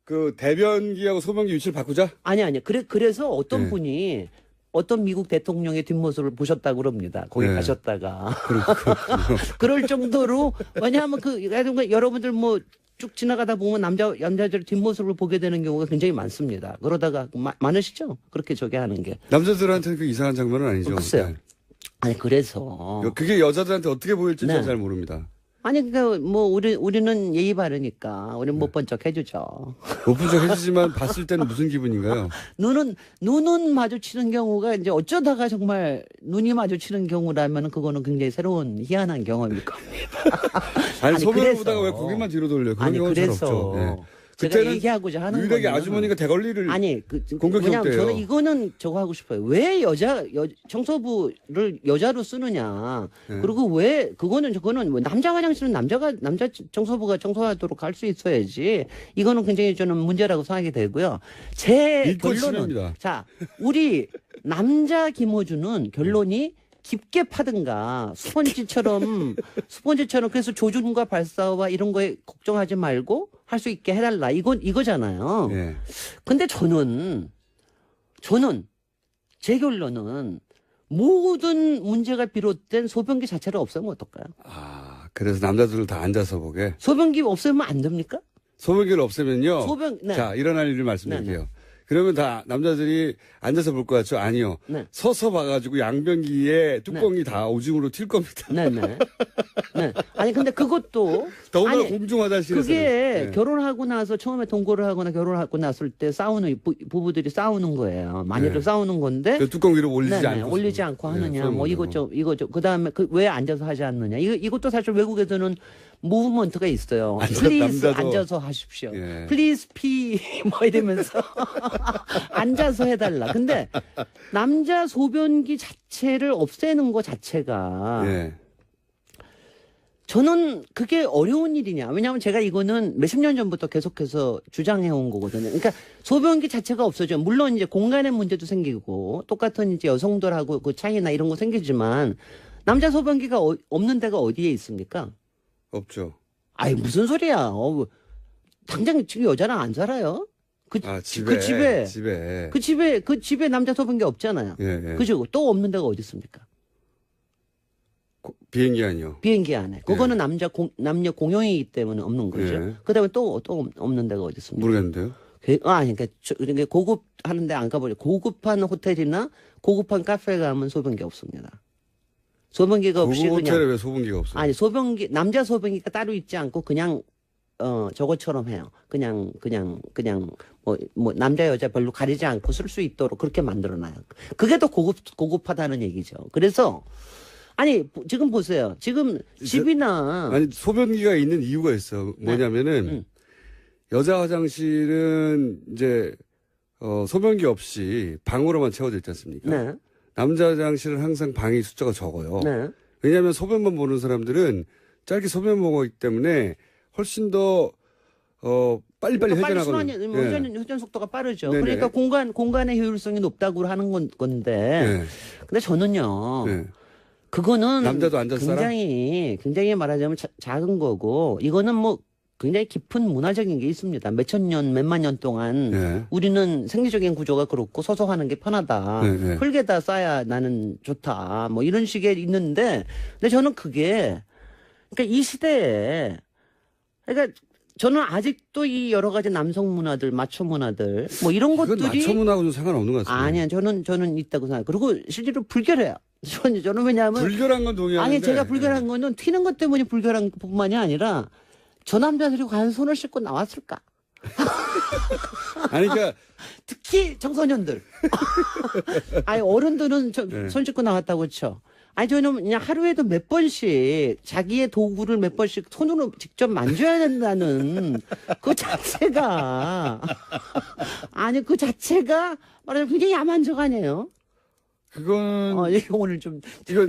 그 대변기하고 소변기 위치를 바꾸자? 아니 그래서 어떤 네. 분이 어떤 미국 대통령의 뒷모습을 보셨다고 그럽니다. 거기 네. 가셨다가 그렇군요. 그럴 정도로 왜냐하면 여러분들 뭐 쭉 지나가다 보면 남자들 뒷모습을 보게 되는 경우가 굉장히 많습니다. 그러다가 많으시죠? 그렇게 저게 하는 게. 남자들한테는 그 이상한 장면은 아니죠. 글쎄요. 네. 아니 그래서 그게 여자들한테 어떻게 보일지 네. 잘 모릅니다. 아니 그러니까 뭐 우리는 예의 바르니까 우리는 못 본 척 해주죠. 못 본 적 해주지만 봤을 때는 무슨 기분인가요? 눈은 마주치는 경우가 이제 어쩌다가 정말 눈이 마주치는 경우라면 그거는 굉장히 새로운 희한한 경험일 겁니다. 아니 소변을 그래서. 보다가 왜 고개만 뒤로 돌려? 그런 경우는 잘 없죠. 네. 제가 그때는 얘기하고자 하는 유일하게 거는 아주머니가 대걸리를 아니 공격해도 왜냐면 돼요. 저는 이거는 저거 하고 싶어요. 왜 청소부를 여자로 쓰느냐? 네. 그리고 왜 그거는 뭐 남자 화장실은 남자 청소부가 청소하도록 할 수 있어야지. 이거는 굉장히 저는 문제라고 생각이 되고요. 제 읽고 결론은 지냅니다. 자 우리 남자 김호준은 결론이 깊게 파든가 스펀지처럼 그래서 조준과 발사와 이런 거에 걱정하지 말고 할 수 있게 해달라 이거잖아요. 네. 근데 저는 제 결론은 모든 문제가 비롯된 소변기 자체를 없애면 어떨까요? 아, 그래서 남자들을 다 앉아서 보게. 소변기 없애면 안 됩니까? 소변기를 없애면요. 네. 자, 일어날 일을 말씀드릴게요. 그러면 다 남자들이 앉아서 볼 것 같죠? 아니요. 네. 서서 봐가지고 양변기에 뚜껑이 다 오줌으로 튈 겁니다. 네네. 네. 아니 근데 그것도 더군다나 아니, 공중 화장실에서. 그게 결혼하고 나서 처음에 동거를 하거나 결혼하고 났을 때 싸우는 부부들이 싸우는 거예요. 많이들 네. 싸우는 건데 그 뚜껑 위로 올리지 않고. 올리지 않고 하느냐, 네, 뭐 이거 그다음에 왜 앉아서 하지 않느냐. 이것도 사실 외국에서는 무브먼트가 있어요. 플리즈 남자도- 앉아서 하십시오. 예. 플리즈 피 뭐 이러면서 앉아서 해달라. 근데 남자 소변기 자체를 없애는 것 자체가 예. 저는 그게 어려운 일이냐. 왜냐하면 제가 이거는 몇십 년 전부터 계속해서 주장해온 거거든요. 그러니까 소변기 자체가 없어져. 물론 이제 공간의 문제도 생기고 똑같은 이제 여성들하고 그 차이나 이런 거 생기지만 남자 소변기가 없는 데가 어디에 있습니까? 없죠. 아이 무슨 소리야. 당장 지금 여자랑 안 살아요. 집에. 그 집에 남자 소변기 없잖아요. 예, 예. 그죠? 또 없는 데가 어디 있습니까? 비행기 아니요. 비행기 안에. 그거는 남녀 공용이기 때문에 없는 거죠. 예. 그다음에 또 없는 데가 어디 있습니까? 모르겠는데요. 그러니까 고급 하는데 안 가보죠. 고급한 호텔이나 고급한 카페 가면 소변기 없습니다. 소변기가 없이 고급 그냥 호텔에 왜 소변기가 없어요? 아니 남자 소변기가 따로 있지 않고 그냥 저것처럼 해요. 그냥 뭐 남자 여자 별로 가리지 않고 쓸 수 있도록 그렇게 만들어놔요. 그게 더 고급하다는 얘기죠. 그래서 아니 지금 보세요. 지금 집이나 아니 소변기가 있는 이유가 있어. 뭐냐면은 여자 화장실은 이제 소변기 없이 방으로만 채워져 있지 않습니까? 네. 남자 화장실은 항상 방이 숫자가 적어요. 네. 왜냐하면 소변만 보는 사람들은 짧게 소변 보기 때문에 훨씬 더 빨리빨리 회전하거든요. 회전 속도가 빠르죠. 네네. 그러니까 공간의 효율성이 높다고 하는 건데. 네. 근데 저는요. 네. 그거는 남자도 앉아서 굉장히 말하자면 작은 거고 이거는 뭐 굉장히 깊은 문화적인 게 있습니다. 몇만 년 동안 네. 우리는 생리적인 구조가 그렇고 서서 하는 게 편하다. 네, 네. 흙에다 쌓아야 나는 좋다. 뭐 이런 식의 있는데 근데 저는 그게 그러니까 이 시대에 그러니까 저는 아직도 이 여러 가지 남성 문화들, 마초 문화들 뭐 이런 그건 것들이 마초 문화하고는 상관없는 것 같습니다. 아니야. 저는 있다고 생각해요. 그리고 실제로 불결해요. 저는 왜냐하면 불결한 건 동의하는데. 아니 제가 불결한 거는 튀는 것 때문에 불결한 것뿐만이 아니라 저 남자들이 과연 손을 씻고 나왔을까? 아니, 그러니까 특히 청소년들. 아니, 어른들은 네. 손 씻고 나왔다고 쳐. 아니, 저는 그냥 하루에도 몇 번씩 자기의 도구를 몇 번씩 손으로 직접 만져야 된다는 그 자체가. 아니, 그 자체가 말하자면 굉장히 야만 적 아니에요? 그건 이게 오늘 좀. 이거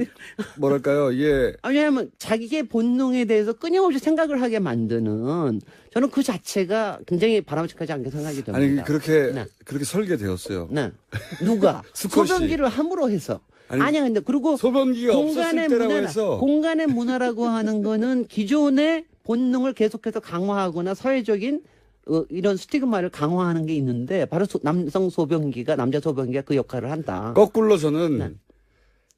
뭐랄까요? 이게 왜냐하면 자기의 본능에 대해서 끊임없이 생각을 하게 만드는 저는 그 자체가 굉장히 바람직하지 않게 생각이 됩니다. 아니 그렇게 네. 그렇게 설계되었어요. 네. 누가? 수컷이. 소변기를 함으로 해서. 아니, 아니야, 근데 그리고 소변기가 없었을 때라고 해서 공간의 문화라고 하는 거는 기존의 본능을 계속해서 강화하거나 사회적인 이런 스티그마를 강화하는 게 있는데 바로 남자 소변기가 그 역할을 한다. 거꾸로 저는 네.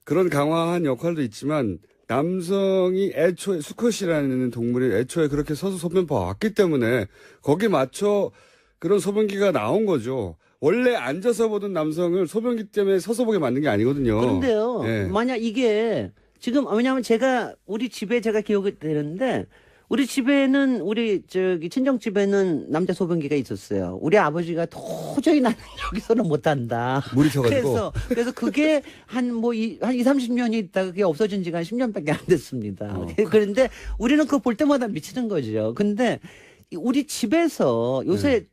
그런 강화한 역할도 있지만 남성이 애초에 수컷이라는 동물이 애초에 그렇게 서서 소변 봐왔기 때문에 거기에 맞춰 그런 소변기가 나온 거죠. 원래 앉아서 보던 남성을 소변기 때문에 서서 보게 만든 게 아니거든요. 그런데요, 예. 만약 이게 지금 왜냐하면 우리 집에 제가 기억이 되는데 우리 집에는 친정 집에는 남자 소변기가 있었어요. 우리 아버지가 도저히 나는 여기서는 못한다. 물이 튀어가지고. 그래서 그게 한 2, 30년이 있다가 그게 없어진 지가 한 10년밖에 안 됐습니다. 그런데 우리는 그거 볼 때마다 미치는 거죠. 근데 우리 집에서 요새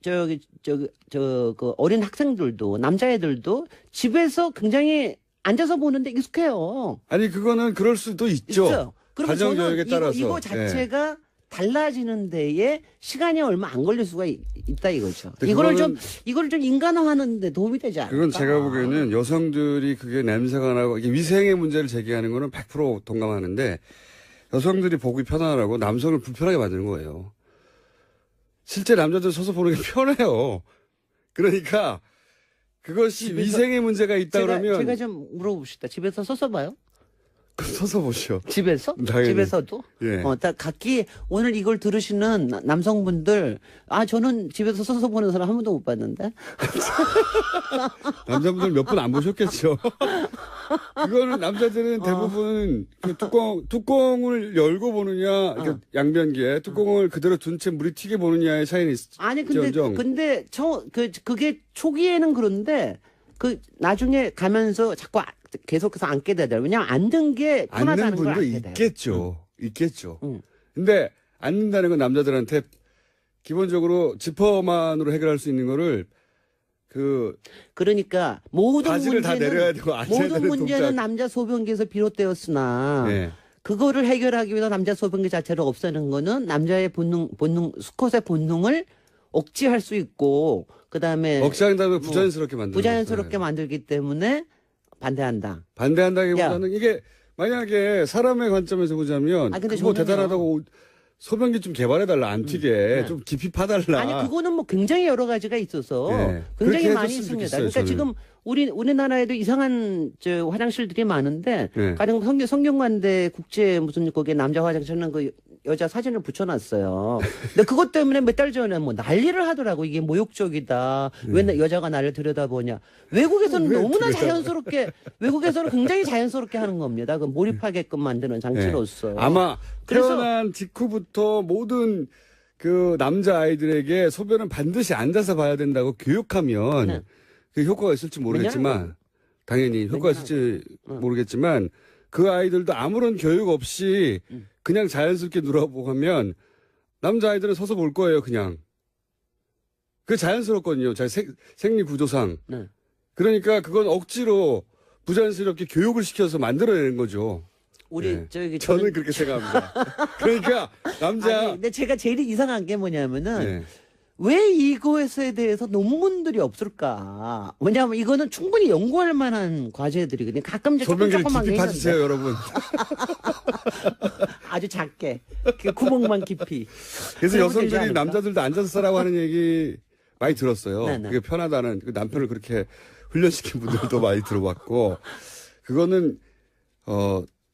그 어린 학생들도 남자애들도 집에서 굉장히 앉아서 보는데 익숙해요. 아니 그거는 그럴 수도 있죠. 있어요. 그리고 가정 저는 교육에 따라서. 이거 자체가 달라지는 데에 시간이 얼마 안 걸릴 수가 있다 이거죠. 근데 이거를 그거는 좀 인간화하는 데 도움이 되지 않을까? 그건 제가 보기에는 여성들이 그게 냄새가 나고 이게 위생의 문제를 제기하는 거는 100% 동감하는데 여성들이 보기 편하라고 남성을 불편하게 만드는 거예요. 실제 남자들 서서 보는 게 편해요. 그러니까 그것이 위생의 문제가 있다 그러면 제가 좀 물어봅시다. 집에서 서서 봐요? 서서 보시오. 집에서? 당연히. 집에서도? 예. 각기 오늘 이걸 들으시는 남성분들, 저는 집에서 서서 보는 사람 한 번도 못 봤는데. 남자분들 몇 분 안 보셨겠죠. 그거는 남자들은 대부분 그 뚜껑을 열고 보느냐, 그러니까 양변기에 뚜껑을 그대로 둔 채 물이 튀게 보느냐의 차이는 있죠. 아니, 근데 그게 초기에는 그런데 나중에 가면서 자꾸 계속해서 앉게 되더라고요. 왜냐면 앉는 게 편하다는 앉는 걸 분도 알게 돼요. 있겠죠. 응. 근데 앉는다는 건 남자들한테 기본적으로 지퍼만으로 해결할 수 있는 거를 그러니까 모든 바지를 다 내려야 문제는 되고 앉아야 모든 되는 문제는 동작. 남자 소변기에서 비롯되었으나 네. 그거를 해결하기 위해서 남자 소변기 자체를 없애는 거는 남자의 본능 수컷의 본능을 억제할 수 있고 그다음에 억제한 다음에 부자연스럽게 만드는 부자연스럽게 거잖아요. 만들기 때문에 반대한다. 반대한다기보다는 이게 만약에 사람의 관점에서 보자면 근데 그거 저는요. 대단하다고 소변기 좀 개발해달라 안 튀게 좀 깊이 파달라. 아니 그거는 뭐 굉장히 여러 가지가 있어서 네. 굉장히 그렇게 많이 해줬으면 있습니다. 좋겠어요, 그러니까 저는. 지금 우리나라에도 이상한 화장실들이 많은데 네. 가령 성균관대 국제 무슨 거기에 남자 화장실은 그 여자 사진을 붙여놨어요. 근데 그것 때문에 몇 달 전에 뭐 난리를 하더라고. 이게 모욕적이다. 왜 여자가 나를 들여다보냐. 외국에서는 너무나 자연스럽게 외국에서는 굉장히 자연스럽게 하는 겁니다. 그 몰입하게끔 만드는 장치로서. 네. 아마 그래서- 태어난 직후부터 모든 그 남자 아이들에게 소변은 반드시 앉아서 봐야 된다고 교육하면 네. 그 효과가 있을지 모르겠지만 당연히 효과가 있을지 모르겠지만 그 아이들도 아무런 교육 없이 그냥 자연스럽게 누라보고 하면 남자 아이들은 서서 볼 거예요, 그냥. 그게 자연스럽거든요. 생리 구조상. 네. 그러니까 그건 억지로 부자연스럽게 교육을 시켜서 만들어내는 거죠. 우리 네. 저기 저는 그렇게 생각합니다. 그러니까 남자 근데 제가 제일 이상한 게 뭐냐면은 네. 왜 이것에 대해서 논문들이 없을까? 왜냐하면 이거는 충분히 연구할 만한 과제들이거든요. 가끔 이제 조금 소변기를 조그맣게 깊이 파주세요, 있는데 여러분. 아주 작게 그 구멍만 깊이. 그래서 그러면 되지 여성들이 않을까? 남자들도 앉아서 싸라고 하는 얘기 많이 들었어요. 네네. 그게 편하다는 그 남편을 그렇게 훈련시킨 분들도 많이 들어봤고 그거는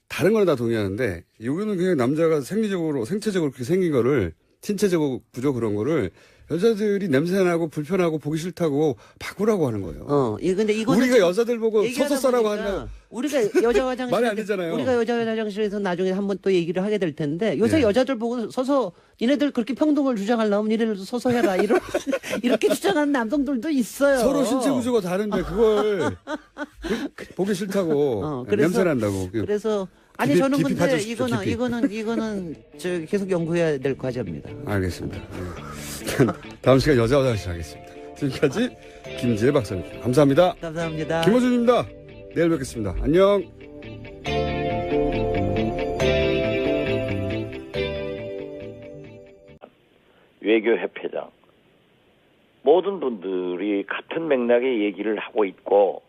다른 거는 다 동의하는데 여기는 그냥 남자가 생체적으로 그렇게 생긴 거를 신체적 구조 그런 거를 여자들이 냄새나고 불편하고 보기 싫다고 바꾸라고 하는 거예요. 근데 이거는 우리가 여자들 보고 얘기하다 서서 싸라고 보니까 한다. 우리가 여자 화장실 말이 안 되잖아요. 우리가 여자 화장실에서 나중에 한번 또 얘기를 하게 될 텐데 요새 네. 여자들 보고 서서 니네들 그렇게 평등을 주장하려면 니네들도 서서 해라 이렇게 주장하는 남성들도 있어요. 서로 신체 구조가 다른데 그걸 보기 싫다고 냄새 난다고. 그래서 아니 깊이- 저는 깊이 근데 파주십시오, 깊이. 이거는 저 계속 연구해야 될 과제입니다. 알겠습니다. 다음 시간 여자 화장실 하겠습니다. 지금까지 김지혜 박사님 감사합니다. 감사합니다. 김호준입니다. 내일 뵙겠습니다. 안녕. 외교협회장 모든 분들이 같은 맥락의 얘기를 하고 있고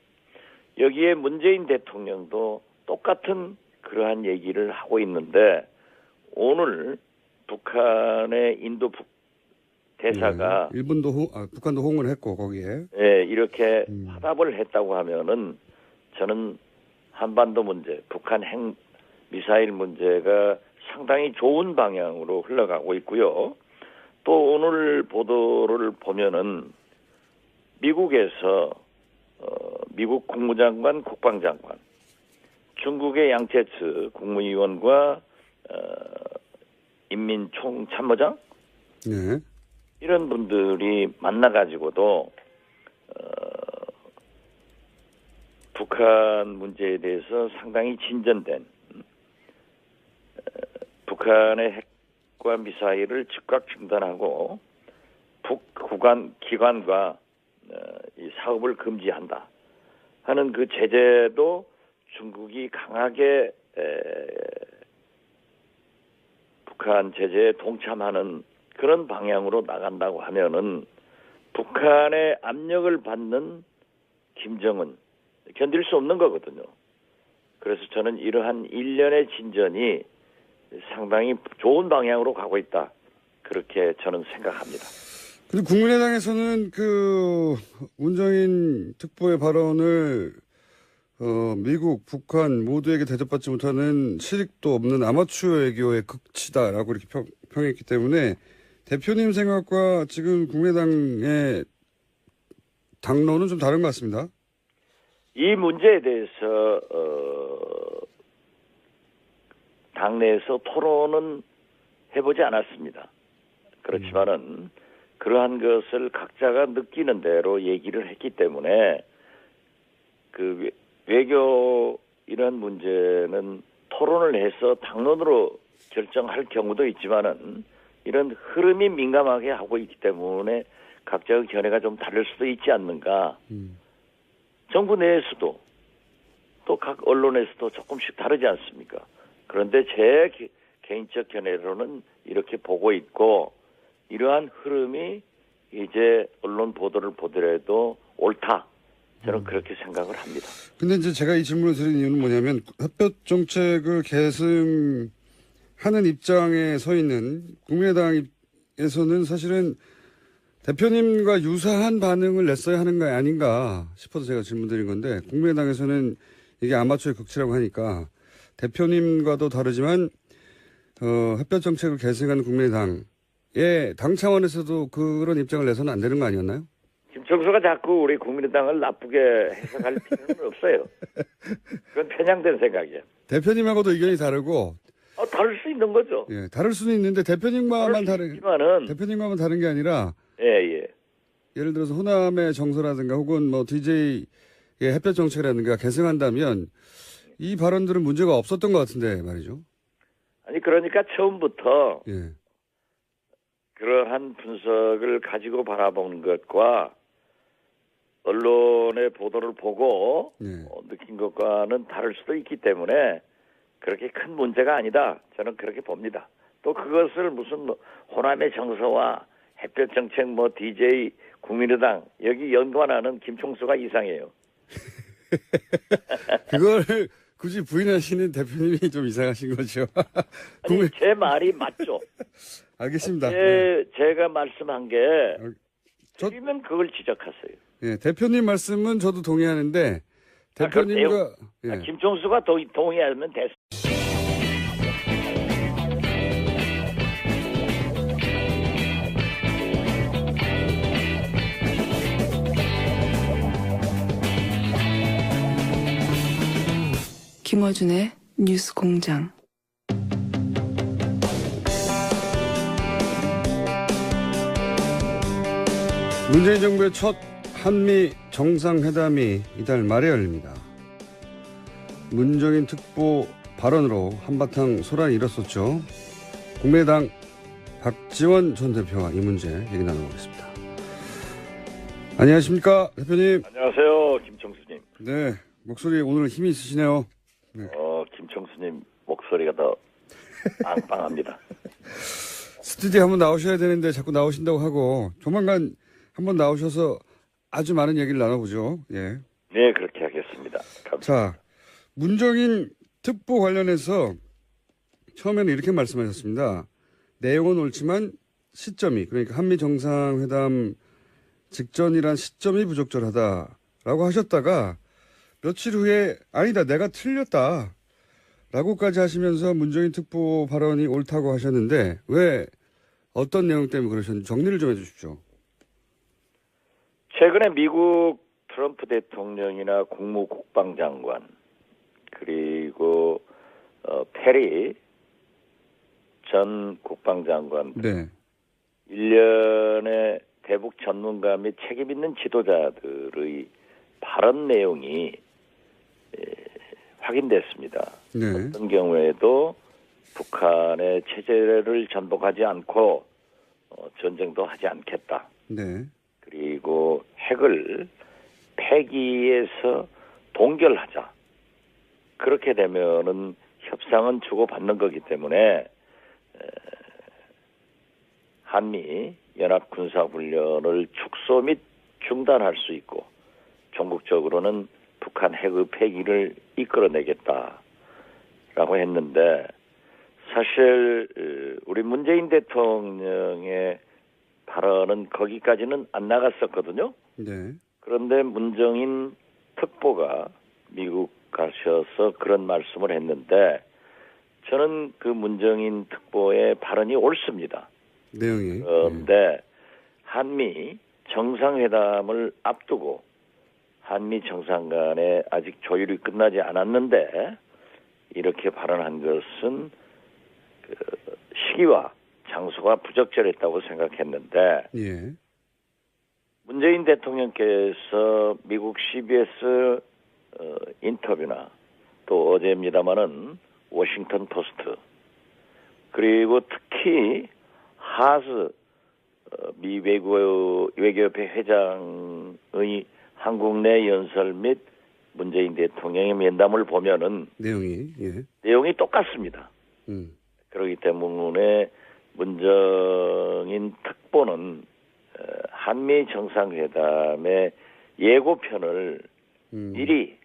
여기에 문재인 대통령도 똑같은 그러한 얘기를 하고 있는데 오늘 북한의 인도 대사가 일본도 북한도 호응을 했고 거기에 이렇게 화답을 했다고 하면은 저는 한반도 문제, 북한 핵 미사일 문제가 상당히 좋은 방향으로 흘러가고 있고요. 또 오늘 보도를 보면은 미국에서 미국 국무장관, 국방장관, 중국의 양태츠 국무위원과 인민총참모장 네. 이런 분들이 만나가지고도 북한 문제에 대해서 상당히 진전된 북한의 핵과 미사일을 즉각 중단하고 기관과 이 사업을 금지한다 하는 그 제재도 중국이 강하게 북한 제재에 동참하는 그런 방향으로 나간다고 하면은 북한의 압력을 받는 김정은 견딜 수 없는 거거든요. 그래서 저는 이러한 일련의 진전이 상당히 좋은 방향으로 가고 있다. 그렇게 저는 생각합니다. 근데 국민의당에서는 그 문정인 특보의 발언을 미국, 북한 모두에게 대접받지 못하는 실익도 없는 아마추어 외교의 극치다라고 이렇게 평했기 때문에 대표님 생각과 지금 국민의당의 당론은 좀 다른 것 같습니다. 이 문제에 대해서 당내에서 토론은 해보지 않았습니다. 그렇지만은 그러한 것을 각자가 느끼는 대로 얘기를 했기 때문에 그 외교 이런 문제는 토론을 해서 당론으로 결정할 경우도 있지만은 이런 흐름이 민감하게 하고 있기 때문에 각자의 견해가 좀 다를 수도 있지 않는가. 정부 내에서도 또 각 언론에서도 조금씩 다르지 않습니까? 그런데 제 개인적 견해로는 이렇게 보고 있고 이러한 흐름이 이제 언론 보도를 보더라도 옳다. 저는 그렇게 생각을 합니다. 근데 이제 제가 이 질문을 드린 이유는 뭐냐면 햇볕 정책을 계승하는 입장에 서 있는 국민의당에서는 사실은 대표님과 유사한 반응을 냈어야 하는 거 아닌가 싶어서 제가 질문드린 건데 국민의당에서는 이게 아마추어의 극치라고 하니까 대표님과도 다르지만 햇볕 정책을 계승하는 국민의당의 당 차원에서도 그런 입장을 내서는 안 되는 거 아니었나요? 김청수가 자꾸 우리 국민의당을 나쁘게 해석할 필요는 없어요. 그건 편향된 생각이에요. 대표님하고도 의견이 다르고 다를 수 있는 거죠. 예, 다를 수는 있는데 대표님과만 다른 대표님과만 다른 게 아니라 예. 예를 들어서 호남의 정서라든가 혹은 뭐 DJ의 햇볕 정책이라든가 계승한다면 이 발언들은 문제가 없었던 것 같은데 말이죠. 아니 그러니까 처음부터 예. 그러한 분석을 가지고 바라보는 것과 언론의 보도를 보고 예. 느낀 것과는 다를 수도 있기 때문에 그렇게 큰 문제가 아니다. 저는 그렇게 봅니다. 또 그것을 무슨 호남의 정서와 햇볕 정책 DJ 국민의당 여기 연관하는 김총수가 이상해요. 그걸 굳이 부인하시는 대표님이 좀 이상하신 거죠. 아니, 제 말이 맞죠. 알겠습니다. 제가 말씀한 게 저- 틀리면 그걸 지적하세요. 예, 대표님 말씀은 저도 동의하는데 대표님과 예. 김총수가 동의하면 됐어요. 김어준의 뉴스 공장. 문재인 정부의 첫 한미 정상회담이 이달 말에 열립니다. 문정인 특보 발언으로 한바탕 소란이 일었었죠. 국민의당 박지원 전 대표와 이 문제 얘기 나눠보겠습니다. 안녕하십니까, 대표님. 안녕하세요, 김청수님. 네, 목소리 오늘 힘이 있으시네요. 네. 김청수님 목소리가 더 빵빵합니다. 스튜디오 한번 나오셔야 되는데 자꾸 나오신다고 하고 조만간 한번 나오셔서 아주 많은 얘기를 나눠보죠. 예. 네, 그렇게 하겠습니다. 감사합니다. 자, 문정인 특보 관련해서 처음에는 이렇게 말씀하셨습니다. 내용은 옳지만 시점이, 그러니까 한미 정상회담 직전이란 시점이 부적절하다라고 하셨다가 며칠 후에 아니다, 내가 틀렸다 라고까지 하시면서 문정인 특보 발언이 옳다고 하셨는데 왜, 어떤 내용 때문에 그러셨는지 정리를 좀 해주십시오. 최근에 미국 트럼프 대통령이나 국무국방장관 그리고 페리 전 국방장관 네. 일련의 대북 전문가 및 책임 있는 지도자들의 발언 내용이 확인됐습니다. 네. 어떤 경우에도 북한의 체제를 전복하지 않고 전쟁도 하지 않겠다. 네. 그리고 핵을 폐기해서 동결하자. 그렇게 되면은 협상은 주고받는 거기 때문에 한미 연합 군사훈련을 축소 및 중단할 수 있고 전국적으로는 북한 핵의 폐기를 이끌어내겠다라고 했는데 사실 우리 문재인 대통령의 발언은 거기까지는 안 나갔었거든요. 네. 그런데 문정인 특보가 미국 가셔서 그런 말씀을 했는데 저는 그 문정인 특보의 발언이 옳습니다. 내용이. 그런데 한미 정상회담을 앞두고 한미 정상 간에 아직 조율이 끝나지 않았는데 이렇게 발언한 것은 그 시기와 장소가 부적절했다고 생각했는데 예. 문재인 대통령께서 미국 CBS 인터뷰나 또 어제입니다마는 워싱턴 포스트 그리고 특히 하스 미 외교협회 회장의 한국 내 연설 및 문재인 대통령의 면담을 보면은 내용이 똑같습니다. 그렇기 때문에 문정인 특보는 한미 정상회담의 예고편을 미리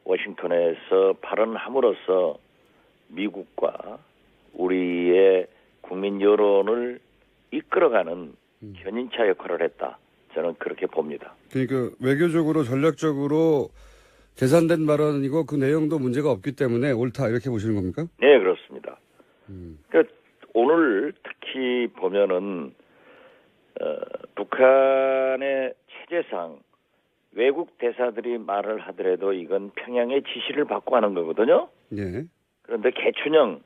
워싱턴에서 발언함으로써 미국과 우리의 국민 여론을 이끌어가는 견인차 역할을 했다. 저는 그렇게 봅니다. 그러니까 외교적으로 전략적으로 계산된 발언이고 그 내용도 문제가 없기 때문에 옳다 이렇게 보시는 겁니까? 네, 그렇습니다. 그러니까 오늘 특히 보면은 북한의 체제상 외국 대사들이 말을 하더라도 이건 평양의 지시를 받고 하는 거거든요. 네. 그런데 개춘영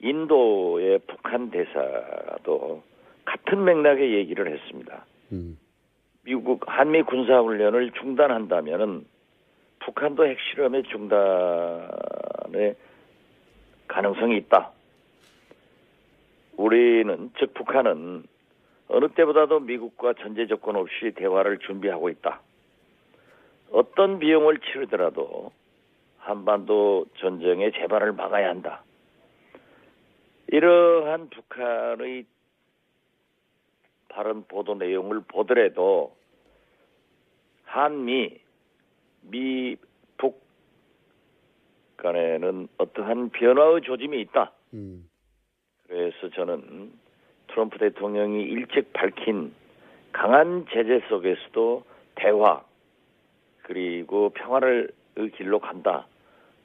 인도의 북한 대사도 같은 맥락의 얘기를 했습니다. 미국 한미 군사훈련을 중단한다면은 북한도 핵실험의 중단의 가능성이 있다. 우리는 즉 북한은 어느 때보다도 미국과 전제 조건 없이 대화를 준비하고 있다. 어떤 비용을 치르더라도 한반도 전쟁의 재발을 막아야 한다. 이러한 북한의 발언 보도 내용을 보더라도 한미, 미북 간에는 어떠한 변화의 조짐이 있다. 그래서 저는 트럼프 대통령이 일찍 밝힌 강한 제재 속에서도 대화 그리고 평화를 길로 간다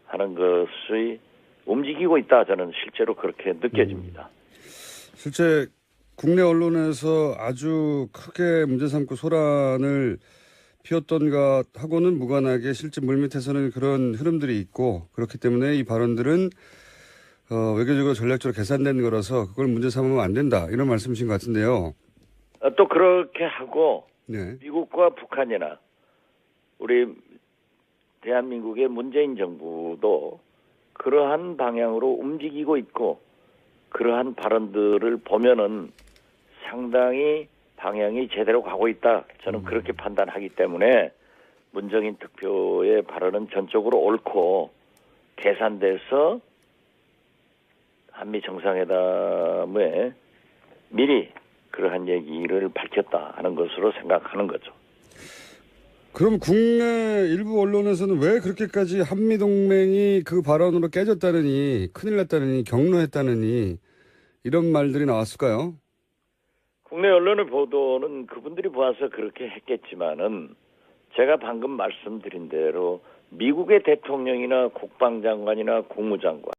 하는 것이 움직이고 있다. 저는 실제로 그렇게 느껴집니다. 실제 국내 언론에서 아주 크게 문제 삼고 소란을 피웠던 것하고는 무관하게 실제 물밑에서는 그런 흐름들이 있고 그렇기 때문에 이 발언들은 외교적으로 전략적으로 계산된 거라서 그걸 문제 삼으면 안 된다. 이런 말씀이신 것 같은데요. 또 그렇게 하고 네. 미국과 북한이나 우리 대한민국의 문재인 정부도 그러한 방향으로 움직이고 있고 그러한 발언들을 보면은 상당히 방향이 제대로 가고 있다. 저는 그렇게 판단하기 때문에 문정인 특표의 발언은 전적으로 옳고 계산돼서 한미 정상회담에 미리 그러한 얘기를 밝혔다 하는 것으로 생각하는 거죠. 그럼 국내 일부 언론에서는 왜 그렇게까지 한미동맹이 그 발언으로 깨졌다느니 큰일 났다느니 경로했다느니 이런 말들이 나왔을까요? 국내 언론의 보도는 그분들이 보아서 그렇게 했겠지만은 제가 방금 말씀드린 대로 미국의 대통령이나 국방장관이나 국무장관